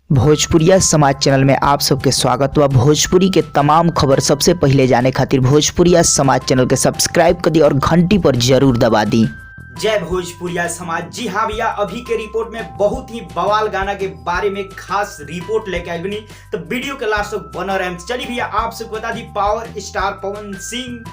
भोजपुरिया समाज चैनल में आप सबके स्वागत बा। भोजपुरी के तमाम खबर सबसे पहले जाने खातिर भोजपुरिया समाज चैनल के सब्सक्राइब कर दी और घंटी पर जरूर दबा दी। जय भोजपुरिया समाज। जी हाँ भैया, अभी के रिपोर्ट में बहुत ही बवाल गाना के बारे में खास रिपोर्ट लेके आई बनी, तो वीडियो के लास्ट तक बना रहे। चलिए भैया, आप सबको बता दी, पावर स्टार पवन सिंह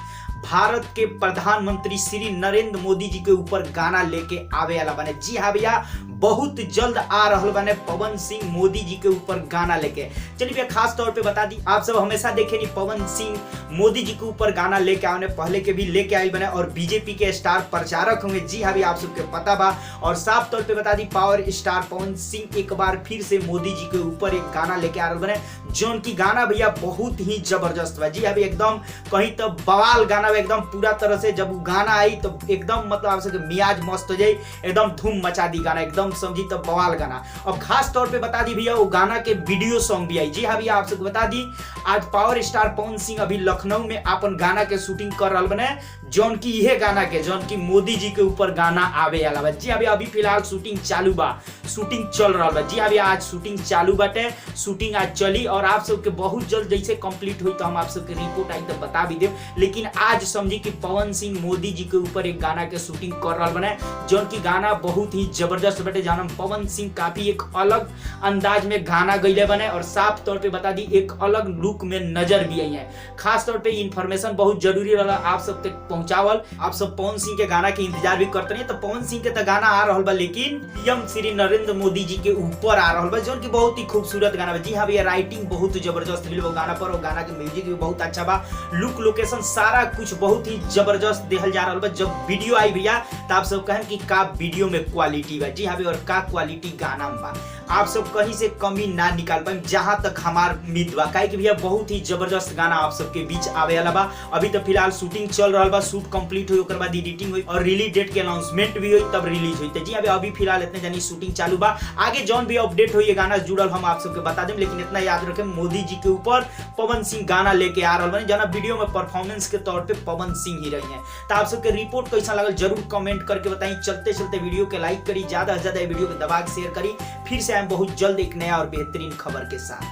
भारत के प्रधानमंत्री श्री नरेंद्र मोदी जी के ऊपर गाना लेके आवे वाला बने। जी हाँ भैया, बहुत जल्द आ रहा बने पवन सिंह मोदी जी के ऊपर गाना लेके। चलिए भैया, खास तौर पे बता दी, आप सब हमेशा देखे नहीं पवन सिंह मोदी जी के ऊपर गाना लेके आने, पहले के भी लेके आए बने और बीजेपी के स्टार प्रचारक होंगे। जी हाँ भैया, आप सबके पता बा। और साफ तौर पे बता दी, पावर स्टार पवन सिंह एक बार फिर से मोदी जी के ऊपर एक गाना लेके आ रहे बने, जो की गाना भैया बहुत ही जबरदस्त बा। जी हाँ भैया, एकदम कहीं तो बवाल गाना, एकदम पूरा तरह से जब गाना आई तो एकदम मतलब आप सबके मियाज मस्त हो जाए, एकदम धूम मचा दी गाना, एकदम समझी तो बवाल गाना। अब खास तौर पे बता दी भैया, वो गाना के वीडियो सॉन्ग भी आई। जी हाँ भैया, आप सबको बता दी, आज पावर स्टार पवन सिंह अभी लखनऊ में अपन गाना के शूटिंग कर रहा बने, जौन की यह गाना के जौन की मोदी जी के ऊपर गाना आवे वाला बा। जी हाँ भैया, अभी फिलहाल शूटिंग चालू बा, शूटिंग चल रहा बा। जी हाँ भैया, आज शूटिंग चालू बाटे, शूटिंग आज चली और आप सबके बहुत जल्द जैसे कंप्लीट हुई तो हम आप सबके रिपोर्ट आई तो बता भी दे। लेकिन आज समझी कि पवन सिंह मोदी जी के ऊपर एक गाना के शूटिंग कर रहा बने, जौन की गाना बहुत ही जबरदस्त बटे, जानम पवन सिंह काफी एक अलग अंदाज में गाना गईले बने और साफ तौर पे बता दी एक अलग लुक में नजर भी आई है। खास तौर पे इंफॉर्मेशन बहुत जरूरी रहा आप सब तक पहुंचावल। आप सब पवन सिंह के गाना के इंतजार भी करते नहीं, तो पवन सिंह के तो गाना आ रहा बा, लेकिन पीएम श्री नरेंद्र मोदी जी के ऊपर आ रहा बा, जो की बहुत ही खूबसूरत गाना बा। जी हाँ भैया, राइटिंग बहुत जबरदस्त मिली वो गाना पर, और गाना के म्यूजिक भी बहुत अच्छा बा, लुक लोकेशन सारा कुछ बहुत ही जबरदस्त देखल जा रहा बा। जब वीडियो आई भैया तो आप सब कहें कि का वीडियो में क्वालिटी बा। जी हाँ भैया, और का क्वालिटी गाना में बा, आप सब कहीं से कमी ना निकाल पाए, जहां तक हमार उम्मीद बा। काहे कि भैया बहुत ही जबरदस्त गाना आप सबके बीच आवे वाला बा। अभी तो फिलहाल शूटिंग चल रहा बा, शूट कंप्लीट हुई, ओकर बाद एडिटिंग हुई और रिलीज डेट के अनाउंसमेंट भी हुई, तब रिलीज हुई। तो जी अभी फिलहाल इतने जानी शूटिंग चालू बा, आगे जौन भी अपडेट हुई गाना जुड़ल हम आप सबके बता दें। लेकिन इतना याद रखें, मोदी जी के ऊपर पवन सिंह गाना लेके आ रहा बने, जना वीडियो में परफॉर्मेंस के तौर पे पवन सिंह ही रही है। तो आप सबके रिपोर्ट कैसा लगल जरूर कमेंट करके बताएं। चलते चलते वीडियो के लाइक करी, ज्यादा से ज्यादा वीडियो को दबा के शेयर करी। फिर से हम बहुत जल्द एक नया और बेहतरीन खबर के साथ।